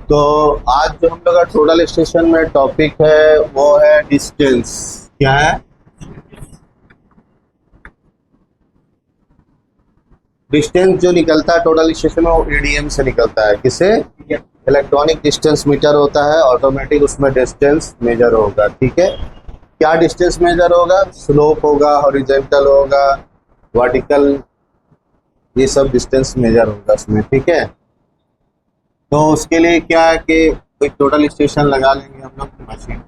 तो आज जो हम लोग का टोटल स्टेशन में टॉपिक है वो है डिस्टेंस। क्या है? डिस्टेंस जो निकलता है टोटल स्टेशन में वो ईडीएम से निकलता है। किससे? इलेक्ट्रॉनिक डिस्टेंस मीटर होता है, ऑटोमेटिक उसमें डिस्टेंस मेजर होगा। ठीक है, क्या डिस्टेंस मेजर होगा? स्लोप होगा, हॉरिजॉन्टल होगा, वर्टिकल, ये सब डिस्टेंस मेजर होगा उसमें। ठीक है, तो उसके लिए क्या है कि कोई टोटल स्टेशन लगा लेंगे हम लोग मशीन।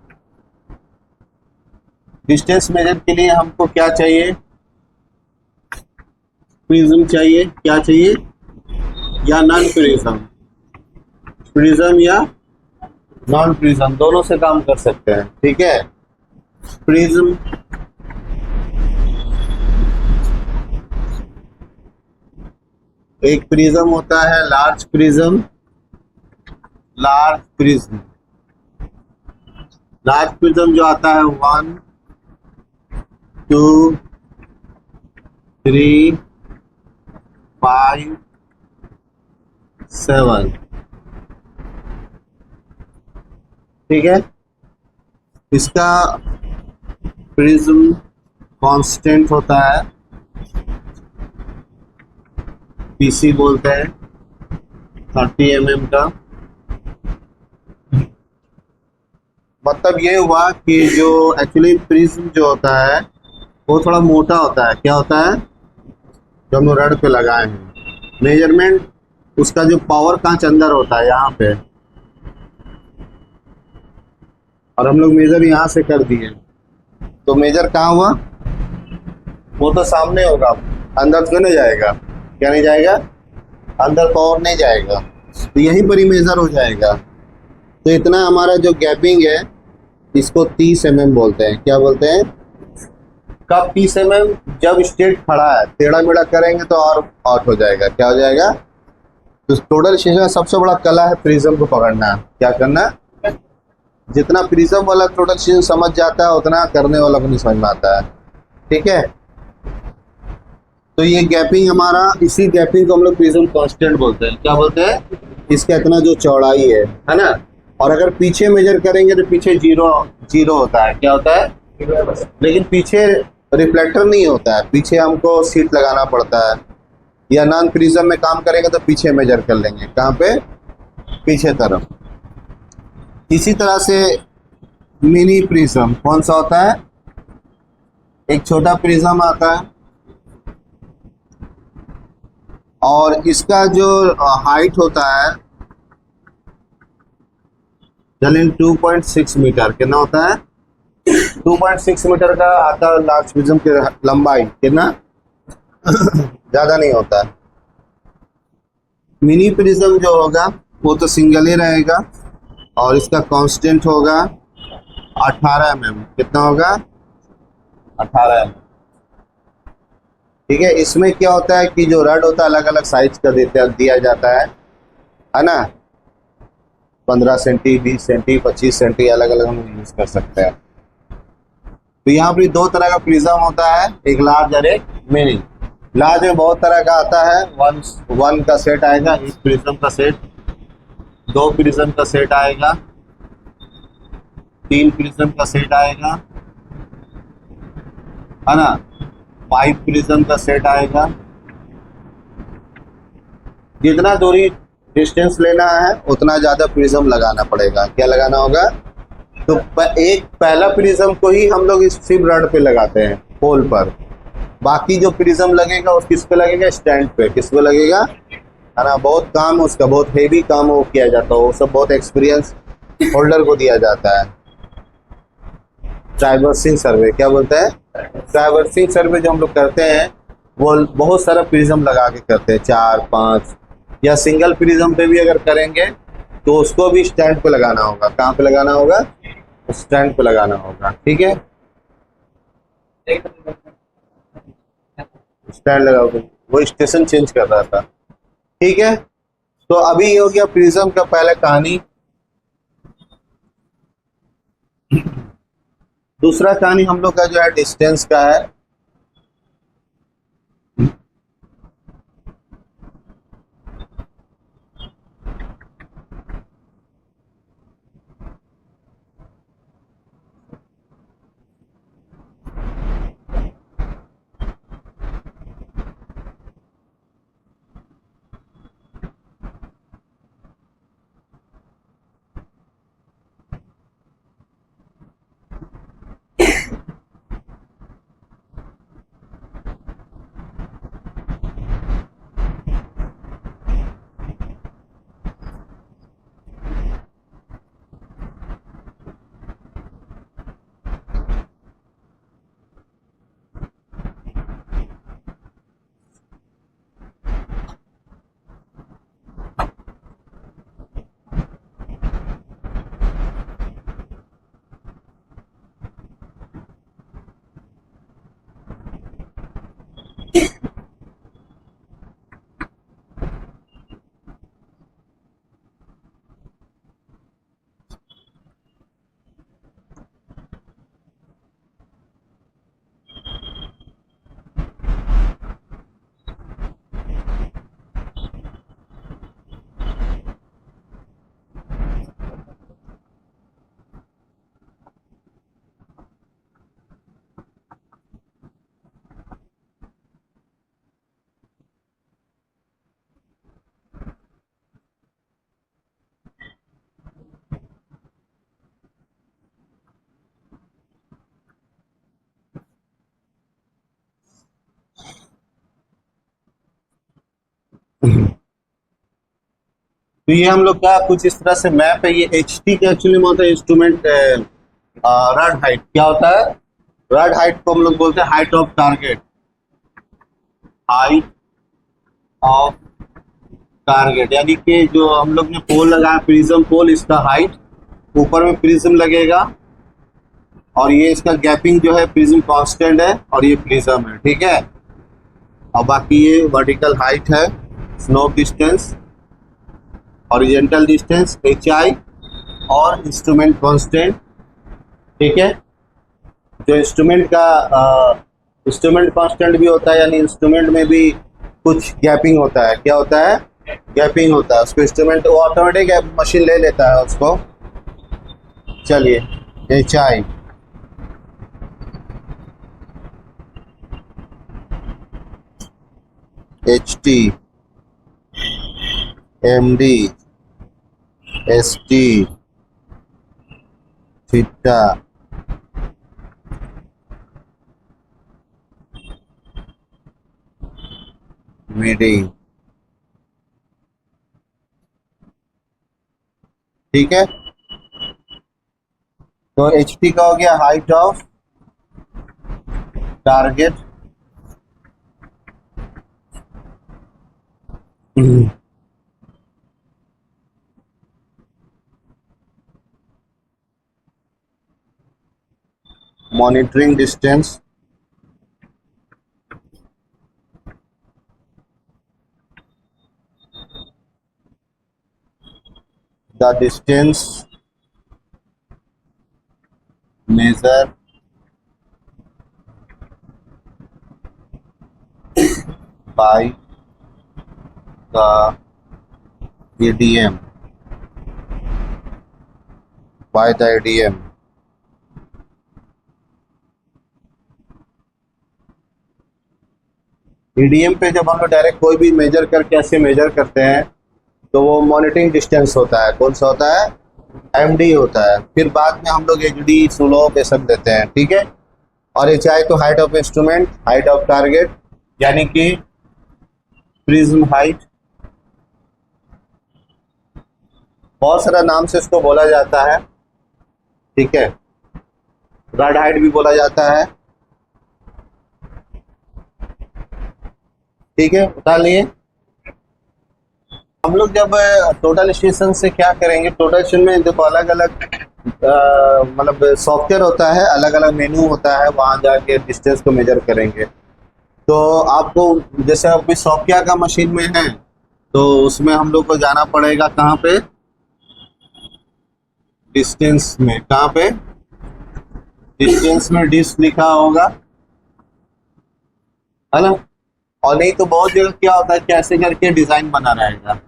डिस्टेंस मेजर के लिए हमको क्या चाहिए? प्रिज्म चाहिए। क्या चाहिए? या नॉन प्रिज्म? प्रिज्म या नॉन प्रिज्म दोनों से काम कर सकते हैं। ठीक है, प्रिज्म एक प्रिज्म होता है large prism. Large prism, large prism जो आता है 1 2 3 5 7। ठीक है, इसका प्रिज्म कांस्टेंट होता है, पीसी बोलते हैं, 30 mm का। मतलब ये हुआ कि जो एक्चुअली प्रिज्म जो होता है वो थोड़ा मोटा होता है। क्या होता है? जो हम रड पे लगाए हैं, मेजरमेंट उसका जो पावर कांच अंदर होता है यहाँ पे, और हम लोग मेजर यहाँ से कर दिए, तो मेजर कहाँ हुआ? वो तो सामने होगा, अंदर क्यों नहीं जाएगा? क्या नहीं जाएगा? अंदर पावर नहीं जाएगा, तो यहीं पर ही मेजर हो जाएगा। तो इतना हमारा जो गैपिंग है इसको 30 mm बोलते हैं। क्या बोलते हैं? कब 30 mm? जब स्ट्रेट खड़ा है, टेढ़ा मेढ़ा करेंगे तो और आउट हो जाएगा। क्या हो जाएगा? तो टोटल स्टेशन का सबसे बड़ा कला है प्रिज्म को पकड़ना। क्या करना? जितना प्रिज्म वाला टोटल स्टेशन समझ जाता है उतना करने वाला को नहीं समझ में आता है। ठीक है, तो ये गैपिंग हमारा, इसी गैपिंग को हम लोग प्रिज्म कांस्टेंट बोलते हैं। क्या बोलते हैं? इसका इतना जो चौड़ाई है ना। और अगर पीछे मेजर करेंगे तो पीछे जीरो जीरो होता है। क्या होता है? लेकिन पीछे रिफ्लेक्टर नहीं होता है, पीछे हमको सीट लगाना पड़ता है। या नॉन प्रिज्म में काम करेंगे तो पीछे मेजर कर लेंगे। कहाँ पे? पीछे तरफ। इसी तरह से मिनी प्रिज्म कौन सा होता है? एक छोटा प्रिज्म आता है, और इसका जो हाइट होता है चलिए 2.6 मीटर। कितना होता है? 2.6 मीटर का आता है लार्ज प्रिज्म की लंबाई। कितना? ज्यादा नहीं होता है। मिनी प्रिज्म जो होगा वो तो सिंगल ही रहेगा, और इसका कांस्टेंट होगा 18 mm। कितना होगा? 18 mm। ठीक है, इसमें क्या होता है कि जो रड होता है अलग अलग साइज का दिया जाता है ना। 15 सेंटी, 20 सेंटी, 25 सेंटी, अलग अलग हम यूज कर सकते हैं। तो यहाँ पर दो तरह का प्रिज्म होता है, एक लार्ज और एक मिनी। लार्ज में बहुत तरह का आता है, वन का सेट आएगा, एक प्रिज्म का सेट, दो प्रिज्म का सेट आएगा, तीन प्रिज्म का सेट आएगा, है ना, 5 प्रिज्म का सेट आएगा। जितना दूरी डिस्टेंस लेना है उतना ज्यादा प्रिज्म लगाना पड़ेगा। क्या लगाना होगा? तो एक पहला प्रिज्म को ही हम लोग इस सिर्फ रड पे लगाते हैं, पोल पर। बाकी जो प्रिज्म लगेगा उस किस पे लगेगा? स्टैंड पे। किस पे लगेगा? है ना, बहुत काम उसका, बहुत हेवी काम वो किया जाता है, वो सब बहुत एक्सपीरियंस होल्डर को दिया जाता है। ट्राइवर्सिंग सर्वे क्या बोलते हैं? ट्राइवर्सिंग सर्वे जो हम लोग करते हैं वो बहुत सारा प्रिज्म लगा के करते हैं, 4 5, या सिंगल प्रिज्म पे भी अगर करेंगे तो उसको भी स्टैंड पे लगाना होगा। कहाँ पे लगाना होगा? स्टैंड पे लगाना होगा। ठीक है, स्टैंड लगाओगे, वो स्टेशन चेंज कर रहा था। ठीक है, तो अभी ये हो गया प्रिज्म का पहले कहानी। दूसरा कहानी हम लोग का जो है डिस्टेंस का है। तो ये हम लोग का कुछ इस तरह से मैप है। ये एच टी का एक्चुअली में होता है इंस्ट्रूमेंट रड हाइट। क्या होता है? रड हाइट को हम लोग बोलते हैं height of target, height of target. यानी कि जो हम लोग ने पोल लगाया प्रिज्म पोल, इसका हाइट, ऊपर में प्रिज्म लगेगा और ये इसका गैपिंग जो है प्रिज्म कांस्टेंट है और ये प्रिज्म है, ठीक है। और बाकी ये वर्टिकल हाइट है, slope distance, horizontal distance H I और इंस्ट्रूमेंट कांस्टेंट, ठीक है। जो इंस्ट्रूमेंट कांस्टेंट भी होता है, यानी इंस्ट्रूमेंट में भी कुछ गैपिंग होता है। क्या होता है? गैपिंग होता है। उसको इंस्ट्रूमेंट वो ऑटोमेटिक मशीन ले लेता है उसको। चलिए, H I, H T, M D, S T, theta, मीडी, ठीक है। तो एच टी का हो गया height of target, monitoring distance, the distance measure by the ADM, by the ADM। EDM पे जब हम लोग डायरेक्ट कोई भी मेजर करके ऐसे मेजर करते हैं तो वो मॉनिटरिंग डिस्टेंस होता है। कौन सा होता है? MD होता है। फिर बाद में हम लोग HD, स्लोप ये सब देते हैं, ठीक है। और HI तो height of instrument, height of target, यानी कि प्रिज्म हाइट। बहुत सारा नाम से इसको बोला जाता है, ठीक है। रड हाइट भी बोला जाता है, ठीक है। उठा लिए। हम लोग जब टोटल स्टेशन से क्या करेंगे, टोटल स्टेशन में देखो अलग अलग मतलब सॉफ्टवेयर होता है, अलग अलग मेनू होता है, वहाँ जाके डिस्टेंस को मेजर करेंगे। तो आपको जैसे अभी सोफिया का मशीन में है तो उसमें हम लोग को जाना पड़ेगा कहाँ पे? डिस्टेंस में। कहाँ पे? डिस्टेंस में डिस लिखा होगा, है ना। और नहीं तो बहुत जगह क्या होता है, कैसे करके डिजाइन बना रहेगा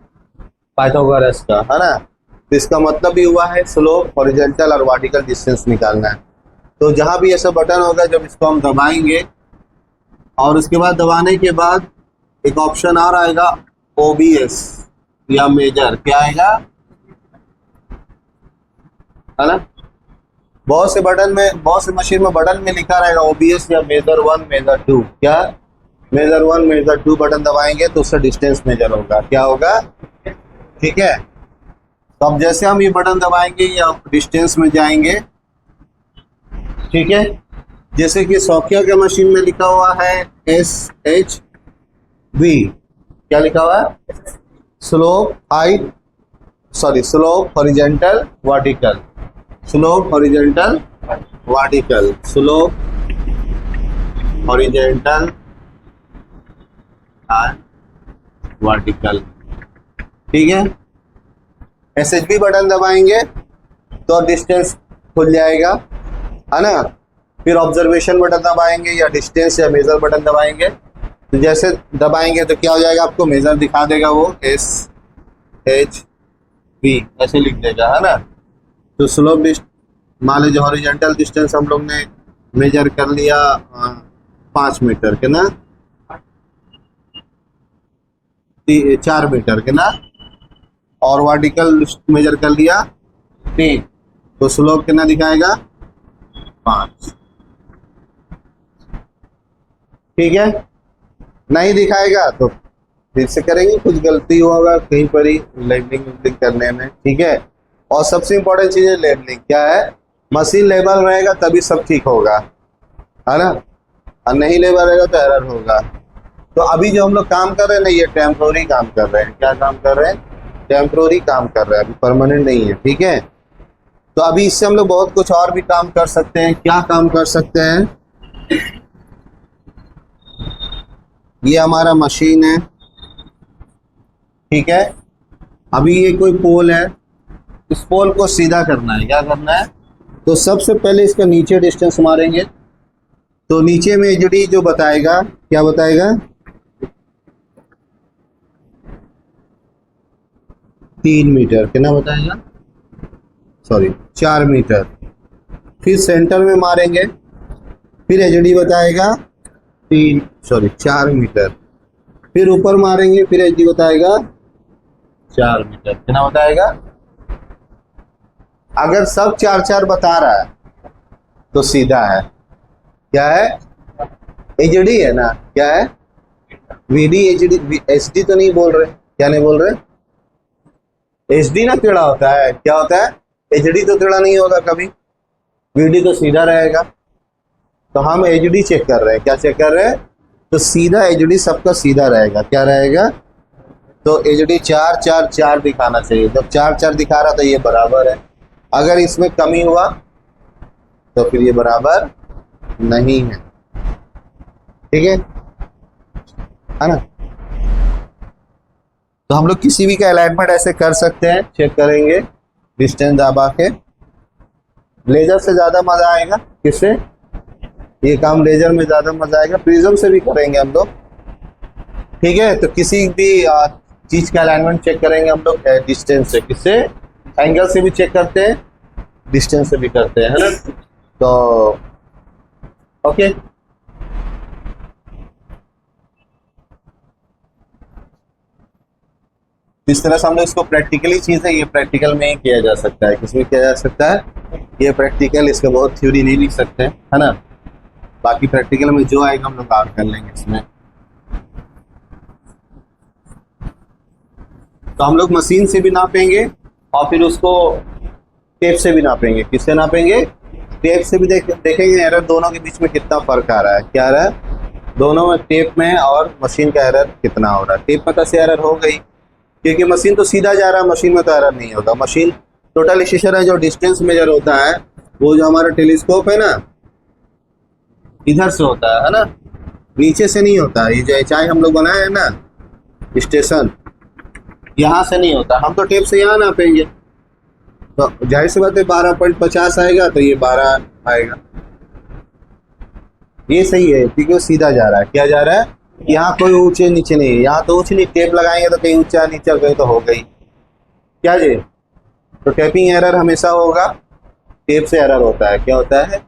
पाइथागोरस का, है ना। तो इसका मतलब भी हुआ है स्लोप, हॉरिजॉन्टल और वर्टिकल डिस्टेंस निकालना है। तो जहां भी ऐसा बटन होगा, जब इसको हम दबाएंगे और उसके बाद दबाने के बाद एक ऑप्शन और आएगा OBS या मेजर। क्या आएगा? है ना। बहुत से बटन में, बहुत से मशीन में बटन में लिखा रहेगा OBS या मेजर 1, मेजर 2। क्या? मेजर 1, मेजर 2 बटन दबाएंगे तो उससे डिस्टेंस मेजर होगा। क्या होगा? ठीक है। तो अब जैसे हम ये बटन दबाएंगे या डिस्टेंस में जाएंगे, ठीक है। जैसे कि सोफिया के मशीन में लिखा हुआ है SHV। क्या लिखा हुआ है? Slope height, sorry, slope horizontal vertical, slope horizontal vertical, slope horizontal vertical, ठीक है। SHV बटन दबाएंगे तो डिस्टेंस खुल जाएगा, है ना। फिर ऑब्जर्वेशन बटन दबाएंगे या डिस्टेंस या मेजर बटन दबाएंगे तो जैसे दबाएंगे तो क्या हो जाएगा, आपको मेजर दिखा देगा वो SHV ऐसे लिख देगा, है ना। तो स्लोप मान लीजिए हॉरिजॉन्टल डिस्टेंस हम लोग ने मेजर कर लिया 5 मीटर के ना, 4 मीटर के ना, और वर्टिकल मेजर कर लिया 3, तो स्लोप कितना दिखाएगा? 5, ठीक है। नहीं दिखाएगा तो फिर से करेंगे, कुछ गलती होगा कहीं पर ही लेबलिंग करने में, ठीक है। और सबसे इंपॉर्टेंट चीज है लेबलिंग, क्या है, मशीन लेबल रहेगा तभी सब ठीक होगा, है ना, और नहीं लेबल रहेगा तो एरर होगा। तो अभी जो हम लोग काम कर रहे हैं ना, ये टेम्पोररी काम कर रहे हैं। क्या काम कर रहे हैं, टेम्पोररी काम कर रहे हैं, अभी परमानेंट नहीं है, ठीक है। तो अभी इससे हम लोग बहुत कुछ और भी काम कर सकते हैं। क्या काम कर सकते हैं, ये हमारा मशीन है, ठीक है। अभी ये कोई पोल है, इस पोल को सीधा करना है, क्या करना है, तो सबसे पहले इसका नीचे डिस्टेंस मारेंगे। तो नीचे में एचडी जो बताएगा, क्या बताएगा, 3 मीटर, कितना बताएगा, सॉरी 4 मीटर। फिर सेंटर में मारेंगे, फिर एचडी बताएगा 4 मीटर। फिर ऊपर मारेंगे, फिर एचडी बताएगा 4 मीटर, कितना बताएगा। अगर सब 4-4 बता रहा है तो सीधा है, क्या है, एचडी है ना, क्या है, वीडी एचडी, एचडी तो नहीं बोल रहे, क्या नहीं बोल रहे, एचडी ना टेढ़ा होता है, क्या होता है, एचडी तो टेढ़ा नहीं होगा कभी, वीडी तो सीधा रहेगा। तो हम एचडी चेक कर रहे हैं, क्या चेक कर रहे हैं, तो सीधा एचडी सबका सीधा रहेगा, क्या रहेगा, तो एचडी 4-4-4 दिखाना चाहिए। जब 4-4 दिखा रहा तो ये बराबर है। अगर इसमें कमी हुआ तो फिर ये बराबर नहीं है, ठीक है ना। तो हम लोग किसी भी का अलाइनमेंट ऐसे कर सकते हैं, चेक करेंगे डिस्टेंस दबा के। लेजर से ज्यादा मजा आएगा, किससे, ये काम लेजर में ज्यादा मजा आएगा। प्रिज्म से भी करेंगे हम लोग, ठीक है। तो किसी भी चीज का अलाइनमेंट चेक करेंगे हम लोग डिस्टेंस से, किससे, एंगल से भी चेक करते हैं, डिस्टेंस से भी करते हैं, है ना। तो ओके, इस तरह से हम लोग इसको प्रैक्टिकली चीज है, ये प्रैक्टिकल में ही किया जा सकता है। किसमें किया जा सकता है, ये प्रैक्टिकल, इसका बहुत थ्योरी नहीं लिख सकते हैं, है ना। बाकी प्रैक्टिकल में जो आएगा हम लोग आगे कर लेंगे इसमें। तो हम लोग मशीन से भी नापेंगे और फिर उसको टेप से भी नापेंगे। किससे नापेंगे, टेप से भी देखेंगे एरर दोनों के बीच में कितना फर्क आ रहा है, क्या आ रहा है, दोनों में टेप में और मशीन का एरर कितना हो रहा है। टेप में कैसे एरर हो गई, क्योंकि मशीन तो सीधा जा रहा है, मशीन में तो एरर नहीं होगा। मशीन टोटल स्टेशन है, जो डिस्टेंस मेजर होता है वो जो हमारा टेलीस्कोप है ना, इधर से होता है ना, नीचे से नहीं होता। ये जो एचआई हम लोग बनाए हैं ना स्टेशन, यहाँ से नहीं होता। हम तो टेप से यहाँ नापेंगे, तो जाहिर सी बात है 12.50 आएगा तो ये 12 आएगा। ये सही है क्योंकि वो सीधा जा रहा है, क्या जा रहा है, यहाँ कोई ऊंचे नीचे नहीं है। यहाँ तो ऊंचे नहीं, टेप लगाएंगे तो कहीं ऊंचा नीचे कहीं तो हो गई, क्या जी। तो टेपिंग एरर हमेशा होगा, टेप से एरर होता है, क्या होता है,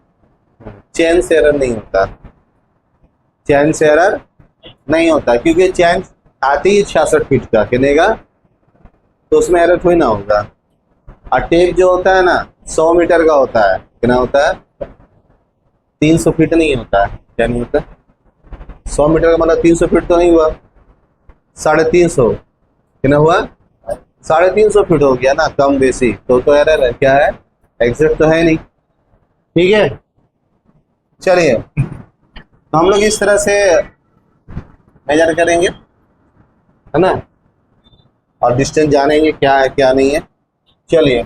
चैन से एरर नहीं होता, चैन से एरर नहीं होता, क्योंकि चैन आती है 66 फीट का, कितने का, तो उसमें एरर थोड़ी ना होगा। और टेप जो होता है ना 100 मीटर का होता है, कितना होता है, 300 फीट नहीं होता है, क्या नहीं होता, 100 मीटर का मतलब 300 फीट तो नहीं हुआ, 350, कितना हुआ, 350 फीट हो गया ना, कम बेसी, तो एरर है, क्या है, एग्जैक्ट तो है नहीं, ठीक है। चलिए, तो हम लोग इस तरह से मेजर करेंगे, है ना, और डिस्टेंस जानेंगे क्या है क्या नहीं है। चलिए।